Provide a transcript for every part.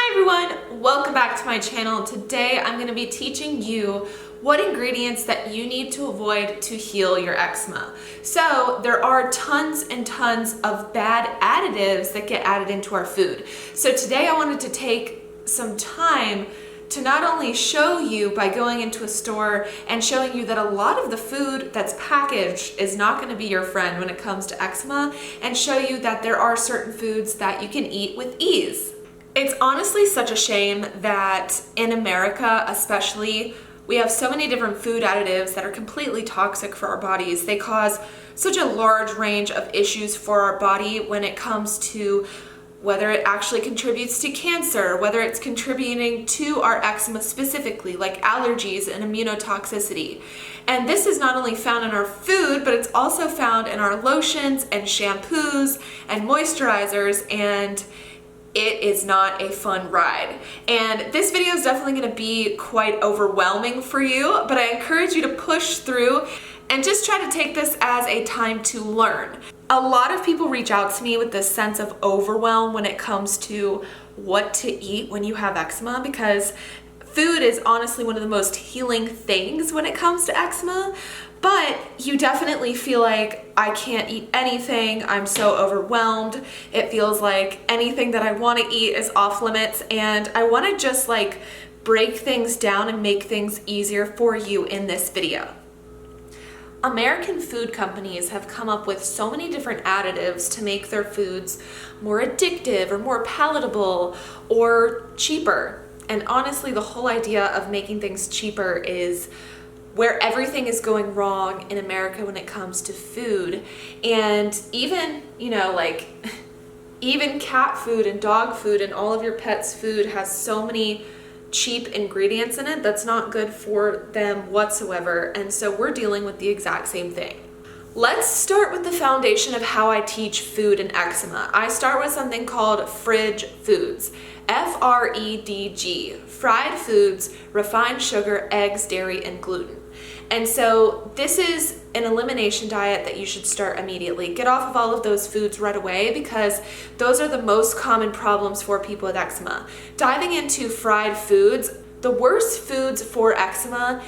Hi everyone, welcome back to my channel. Today I'm going to be teaching you what ingredients that you need to avoid to heal your eczema. So there are tons and tons of bad additives that get added into our food. So today I wanted to take some time to not only show you by going into a store and showing you that a lot of the food that's packaged is not going to be your friend when it comes to eczema, and show you that there are certain foods that you can eat with ease. It's honestly such a shame that in America especially, we have so many different food additives that are completely toxic for our bodies. They cause such a large range of issues for our body when it comes to whether it actually contributes to cancer, whether it's contributing to our eczema specifically, like allergies and immunotoxicity. And this is not only found in our food, but it's also found in our lotions and shampoos and moisturizers, and it is not a fun ride. And this video is definitely going to be quite overwhelming for you, but I encourage you to push through and just try to take this as a time to learn. A lot of people reach out to me with this sense of overwhelm when it comes to what to eat when you have eczema, because food is honestly one of the most healing things when it comes to eczema. But you definitely feel like, I can't eat anything, I'm so overwhelmed, it feels like anything that I want to eat is off limits, and I want to just like break things down and make things easier for you in this video. American food companies have come up with so many different additives to make their foods more addictive or more palatable or cheaper. And honestly, the whole idea of making things cheaper is where everything is going wrong in America when it comes to food. And even, even cat food and dog food and all of your pets' food has so many cheap ingredients in it that's not good for them whatsoever. And so we're dealing with the exact same thing. Let's start with the foundation of how I teach food and eczema. I start with something called fridge foods. FREDG, fried foods, refined sugar, eggs, dairy, and gluten. And so this is an elimination diet that you should start immediately. Get off of all of those foods right away, because those are the most common problems for people with eczema. Diving into fried foods, the worst foods for eczema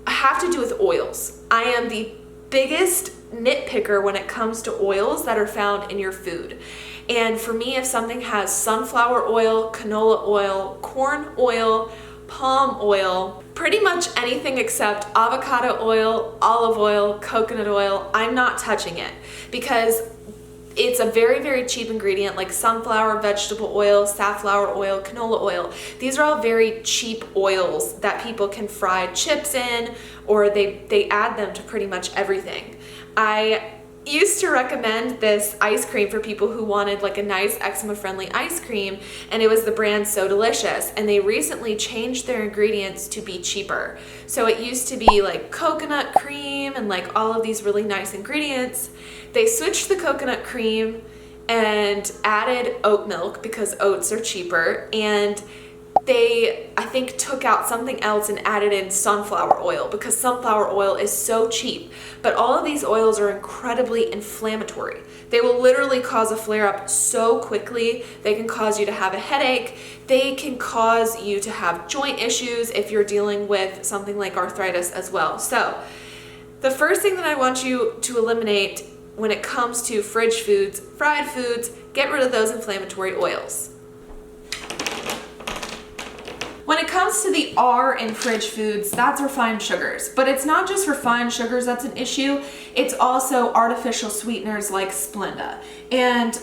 have to do with oils. I am the biggest nitpicker when it comes to oils that are found in your food. And for me, if something has sunflower oil, canola oil, corn oil, palm oil, pretty much anything except avocado oil, olive oil, coconut oil, I'm not touching it, because it's a very, very cheap ingredient like sunflower, vegetable oil, safflower oil, canola oil. These are all very cheap oils that people can fry chips in, or they add them to pretty much everything. I used to recommend this ice cream for people who wanted like a nice eczema friendly ice cream, and it was the brand So Delicious, and they recently changed their ingredients to be cheaper. So it used to be like coconut cream and like all of these really nice ingredients. They switched the coconut cream and added oat milk because oats are cheaper, and they, I think, took out something else and added in sunflower oil because sunflower oil is so cheap. But all of these oils are incredibly inflammatory. They will literally cause a flare-up so quickly. They can cause you to have a headache. They can cause you to have joint issues if you're dealing with something like arthritis as well. So the first thing that I want you to eliminate when it comes to fridge foods, fried foods, get rid of those inflammatory oils. When it comes to the R in fridge foods, that's refined sugars. But it's not just refined sugars that's an issue, it's also artificial sweeteners like Splenda. And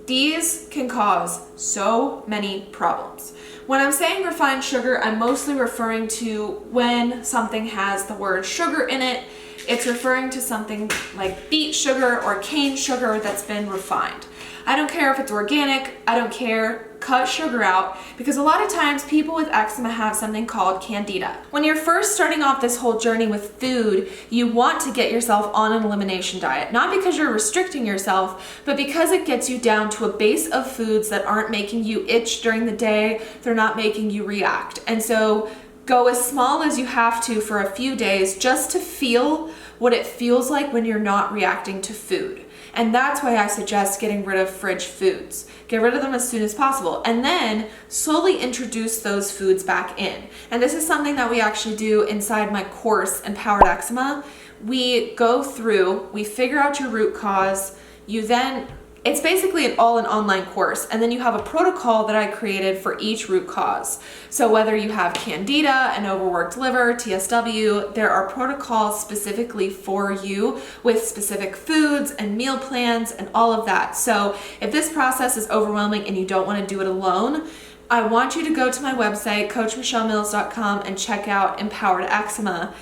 these can cause so many problems. When I'm saying refined sugar, I'm mostly referring to when something has the word sugar in it. It's referring to something like beet sugar or cane sugar that's been refined. I don't care if it's organic, I don't care, cut sugar out, because a lot of times people with eczema have something called candida. When you're first starting off this whole journey with food, you want to get yourself on an elimination diet, not because you're restricting yourself, but because it gets you down to a base of foods that aren't making you itch during the day, they're not making you react. And so go as small as you have to for a few days just to feel what it feels like when you're not reacting to food. And that's why I suggest getting rid of fridge foods. Get rid of them as soon as possible, and then slowly introduce those foods back in. And this is something that we actually do inside my course, Empowered Eczema. We go through, we figure out your root cause, it's basically an online course, and then you have a protocol that I created for each root cause. So whether you have candida, an overworked liver, TSW, there are protocols specifically for you with specific foods and meal plans and all of that. So if this process is overwhelming and you don't want to do it alone, I want you to go to my website, coachmichellemills.com, and check out Empowered Eczema.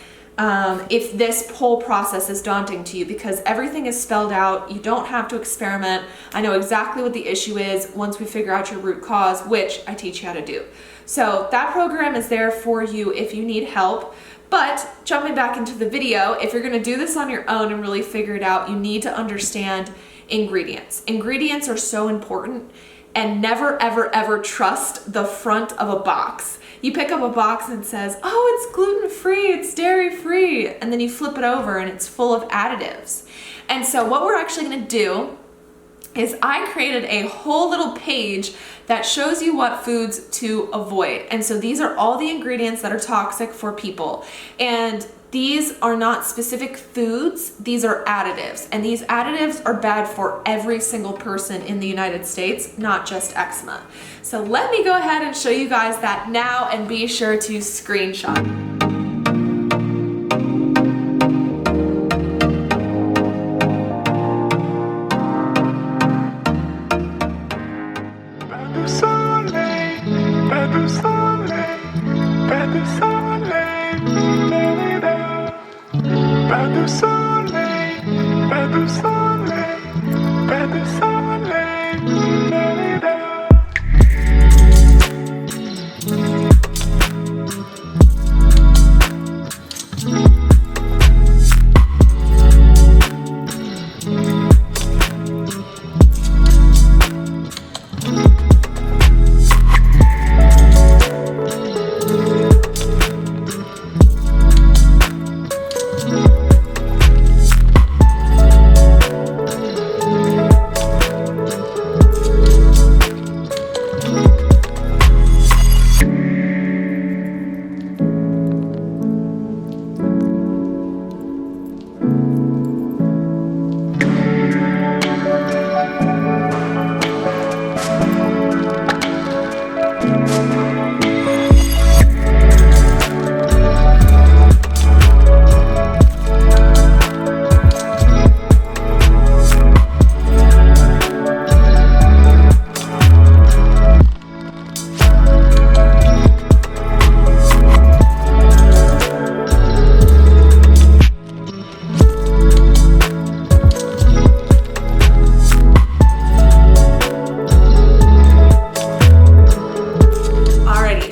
If this whole process is daunting to you, because everything is spelled out, you don't have to experiment. I know exactly what the issue is once we figure out your root cause, which I teach you how to do. So that program is there for you if you need help. But jumping back into the video, if you're going to do this on your own and really figure it out, you need to understand ingredients. Ingredients are so important, and never, ever, ever trust the front of a box. You pick up a box and it says, oh, it's gluten-free, it's dairy-free, and then you flip it over and it's full of additives. And so what we're actually gonna do is I created a whole little page that shows you what foods to avoid. And so these are all the ingredients that are toxic for people. And these are not specific foods, these are additives. And these additives are bad for every single person in the United States, not just eczema. So let me go ahead and show you guys that now, and be sure to screenshot.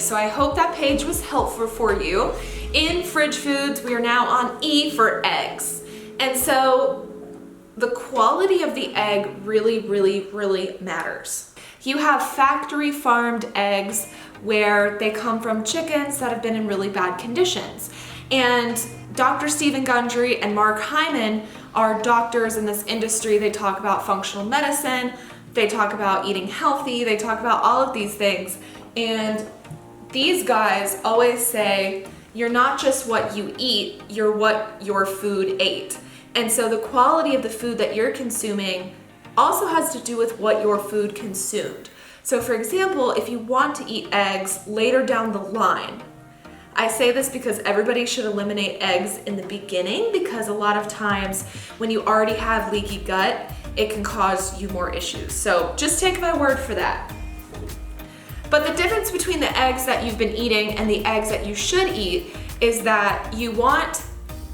So I hope that page was helpful for you. In fridge foods, we are now on E for eggs. And so the quality of the egg really, really, really matters. You have factory farmed eggs where they come from chickens that have been in really bad conditions. And Dr. Stephen Gundry and Mark Hyman are doctors in this industry. They talk about functional medicine, they talk about eating healthy, they talk about all of these things. And these guys always say, you're not just what you eat, you're what your food ate. And so the quality of the food that you're consuming also has to do with what your food consumed. So for example, if you want to eat eggs later down the line, I say this because everybody should eliminate eggs in the beginning, because a lot of times when you already have leaky gut, it can cause you more issues. So just take my word for that. But the difference between the eggs that you've been eating and the eggs that you should eat is that you want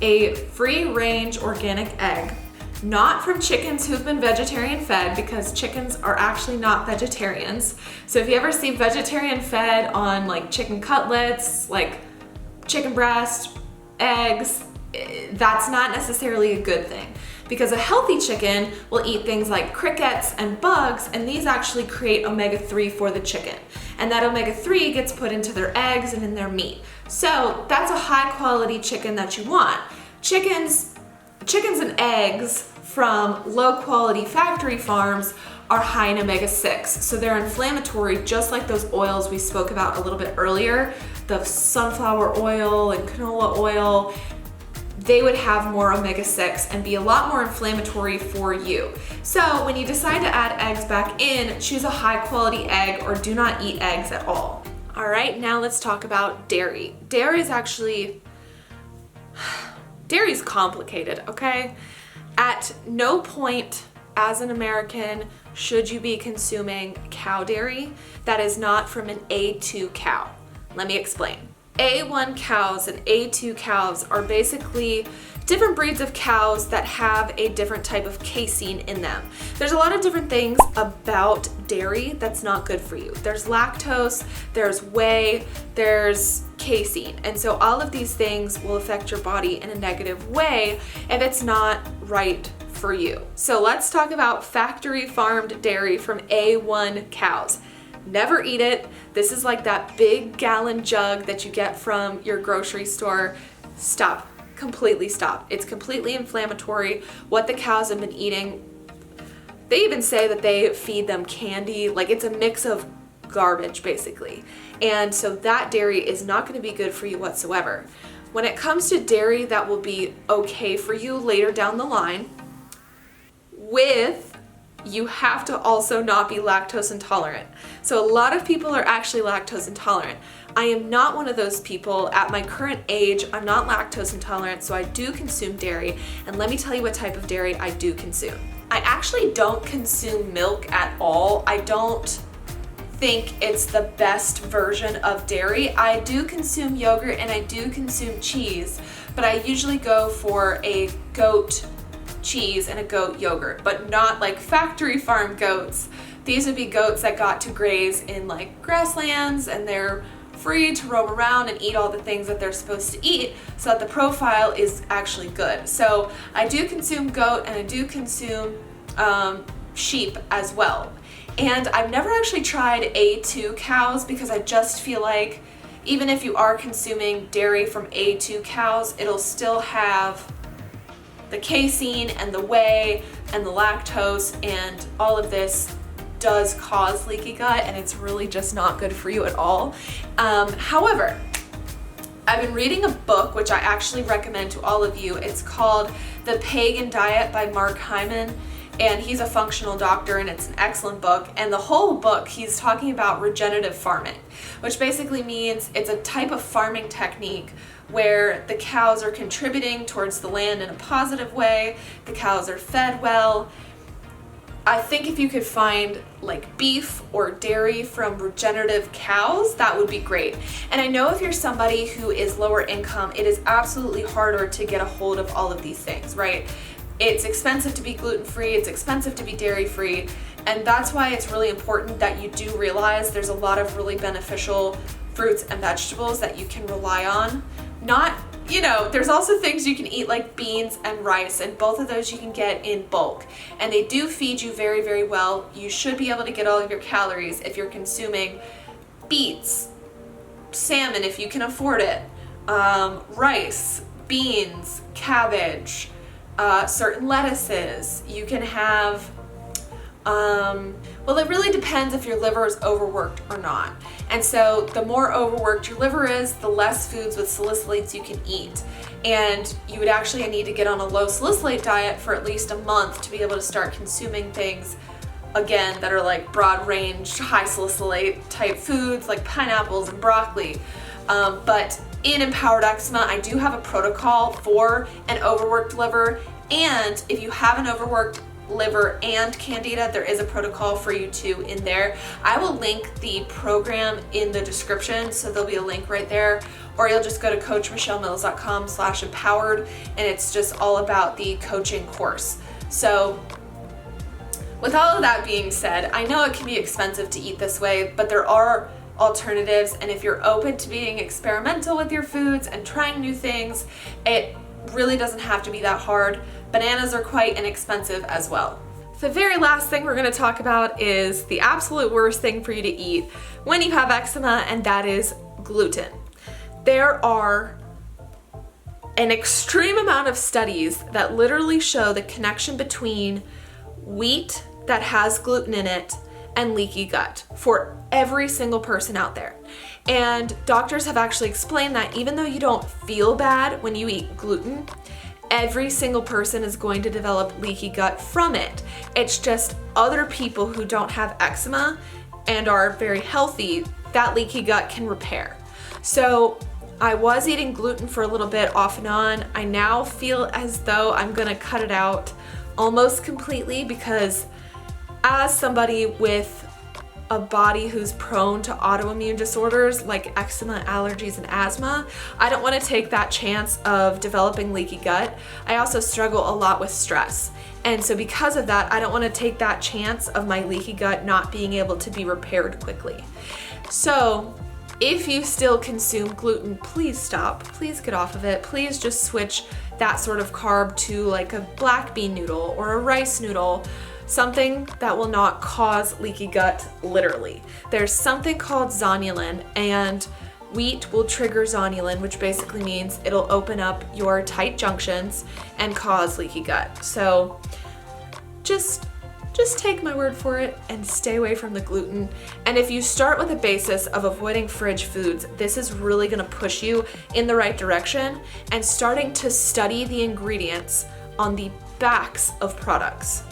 a free-range organic egg, not from chickens who've been vegetarian fed, because chickens are actually not vegetarians. So if you ever see vegetarian fed on like chicken cutlets, like chicken breast, eggs, that's not necessarily a good thing, because a healthy chicken will eat things like crickets and bugs, and these actually create omega-3 for the chicken. And that omega-3 gets put into their eggs and in their meat. So that's a high quality chicken that you want. Chickens and eggs from low quality factory farms are high in omega-6. So they're inflammatory, just like those oils we spoke about a little bit earlier, the sunflower oil and canola oil. They would have more omega-6 and be a lot more inflammatory for you. So when you decide to add eggs back in, choose a high quality egg or do not eat eggs at all. All right, now let's talk about dairy. Dairy's complicated, okay? At no point as an American should you be consuming cow dairy that is not from an A2 cow. Let me explain. A1 cows and A2 cows are basically different breeds of cows that have a different type of casein in them. There's a lot of different things about dairy that's not good for you. There's lactose, there's whey, there's casein. And so all of these things will affect your body in a negative way if it's not right for you. So let's talk about factory farmed dairy from A1 cows. Never eat it. This is like that big gallon jug that you get from your grocery store. Stop. Completely stop. It's completely inflammatory. What the cows have been eating, they even say that they feed them candy. Like, it's a mix of garbage basically. And so that dairy is not going to be good for you whatsoever. When it comes to dairy that will be okay for you later down the line, you have to also not be lactose intolerant. So a lot of people are actually lactose intolerant. I am not one of those people. At my current age, I'm not lactose intolerant, so I do consume dairy. And let me tell you what type of dairy I do consume. I actually don't consume milk at all. I don't think it's the best version of dairy. I do consume yogurt and I do consume cheese, but I usually go for a goat cheese and a goat yogurt, but not like factory farm goats. These would be goats that got to graze in like grasslands and they're free to roam around and eat all the things that they're supposed to eat, so that the profile is actually good. So I do consume goat and I do consume sheep as well. And I've never actually tried A2 cows because I just feel like even if you are consuming dairy from A2 cows, it'll still have the casein and the whey and the lactose, and all of this does cause leaky gut, and it's really just not good for you at all. However, I've been reading a book which I actually recommend to all of you. It's called The Pagan Diet by Mark Hyman, and he's a functional doctor, and it's an excellent book. And the whole book, he's talking about regenerative farming, which basically means it's a type of farming technique where the cows are contributing towards the land in a positive way, the cows are fed well. I think if you could find like beef or dairy from regenerative cows, that would be great. And I know if you're somebody who is lower income, it is absolutely harder to get a hold of all of these things, right? It's expensive to be gluten-free, it's expensive to be dairy-free, and that's why it's really important that you do realize there's a lot of really beneficial fruits and vegetables that you can rely on. There's also things you can eat like beans and rice, and both of those you can get in bulk. And they do feed you very, very well. You should be able to get all of your calories if you're consuming beets, salmon if you can afford it, rice, beans, cabbage, certain lettuces. You can have, well, it really depends if your liver is overworked or not. And so the more overworked your liver is, the less foods with salicylates you can eat. And you would actually need to get on a low salicylate diet for at least a month to be able to start consuming things, again, that are like broad range, high salicylate type foods like pineapples and broccoli. But in Empowered Eczema, I do have a protocol for an overworked liver. And if you have an overworked liver and candida, there is a protocol for you too in there. I will link the program in the description, so there'll be a link right there, or you'll just go to coachmichellmills.com/empowered, and it's just all about the coaching course. So with all of that being said, I know it can be expensive to eat this way, but there are alternatives, and if you're open to being experimental with your foods and trying new things, it really doesn't have to be that hard. Bananas are quite inexpensive as well. The very last thing we're going to talk about is the absolute worst thing for you to eat when you have eczema, and that is gluten. There are an extreme amount of studies that literally show the connection between wheat that has gluten in it and leaky gut for every single person out there. And doctors have actually explained that even though you don't feel bad when you eat gluten, every single person is going to develop leaky gut from it. It's just other people who don't have eczema and are very healthy, that leaky gut can repair. So I was eating gluten for a little bit off and on. I now feel as though I'm gonna cut it out almost completely, because as somebody with a body who's prone to autoimmune disorders like eczema, allergies, and asthma, I don't want to take that chance of developing leaky gut. I also struggle a lot with stress. And so because of that, I don't want to take that chance of my leaky gut not being able to be repaired quickly. So if you still consume gluten, please stop. Please get off of it. Please just switch that sort of carb to like a black bean noodle or a rice noodle, something that will not cause leaky gut, literally. There's something called zonulin, and wheat will trigger zonulin, which basically means it'll open up your tight junctions and cause leaky gut. So just take my word for it and stay away from the gluten. And if you start with a basis of avoiding fridge foods, this is really gonna push you in the right direction, and starting to study the ingredients on the backs of products.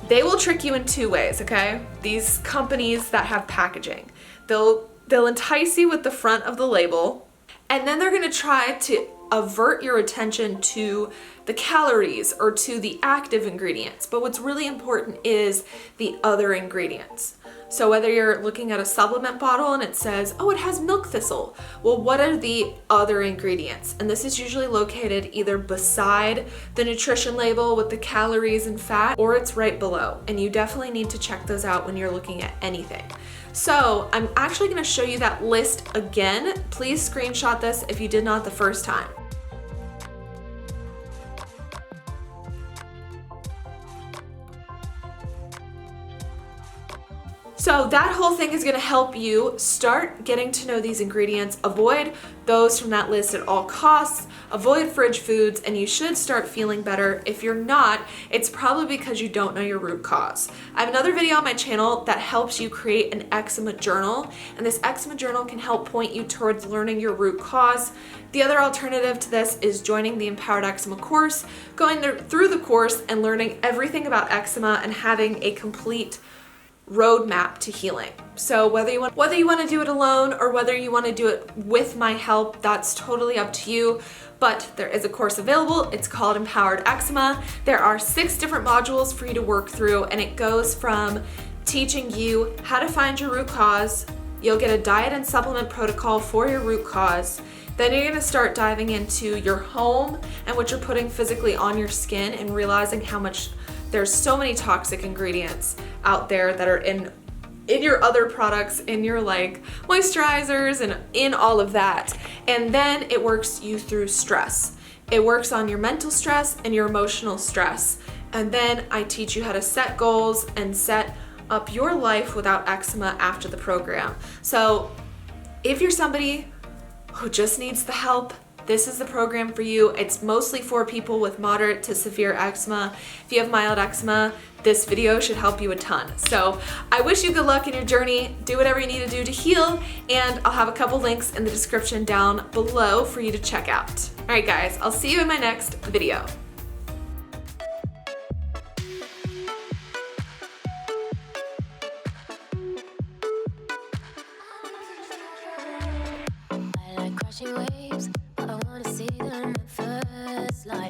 They will trick you in two ways, okay? These companies that have packaging. They'll entice you with the front of the label, and then they're gonna try to avert your attention to the calories or to the active ingredients. But what's really important is the other ingredients. So whether you're looking at a supplement bottle and it says, oh, it has milk thistle. Well, what are the other ingredients? And this is usually located either beside the nutrition label with the calories and fat, or it's right below. And you definitely need to check those out when you're looking at anything. So I'm actually gonna show you that list again. Please screenshot this if you did not the first time. So that whole thing is gonna help you start getting to know these ingredients, avoid those from that list at all costs, avoid fridge foods, and you should start feeling better. If you're not, it's probably because you don't know your root cause. I have another video on my channel that helps you create an eczema journal, and this eczema journal can help point you towards learning your root cause. The other alternative to this is joining the Empowered Eczema course, going through the course and learning everything about eczema and having a complete roadmap to healing. So whether you want to do it alone or whether you want to do it with my help, that's totally up to you. But there is a course available. It's called Empowered Eczema. There are 6 different modules for you to work through, and it goes from teaching you how to find your root cause. You'll get a diet and supplement protocol for your root cause. Then you're gonna start diving into your home and what you're putting physically on your skin, and realizing how much there's so many toxic ingredients out there that are in your other products, in your like moisturizers and in all of that. And then it works you through stress. It works on your mental stress and your emotional stress. And then I teach you how to set goals and set up your life without eczema after the program. So if you're somebody who just needs the help, this is the program for you. It's mostly for people with moderate to severe eczema. If you have mild eczema, this video should help you a ton. So I wish you good luck in your journey. Do whatever you need to do to heal, and I'll have a couple links in the description down below for you to check out. All right, guys, I'll see you in my next video. Crashing waves, I wanna see them at first light.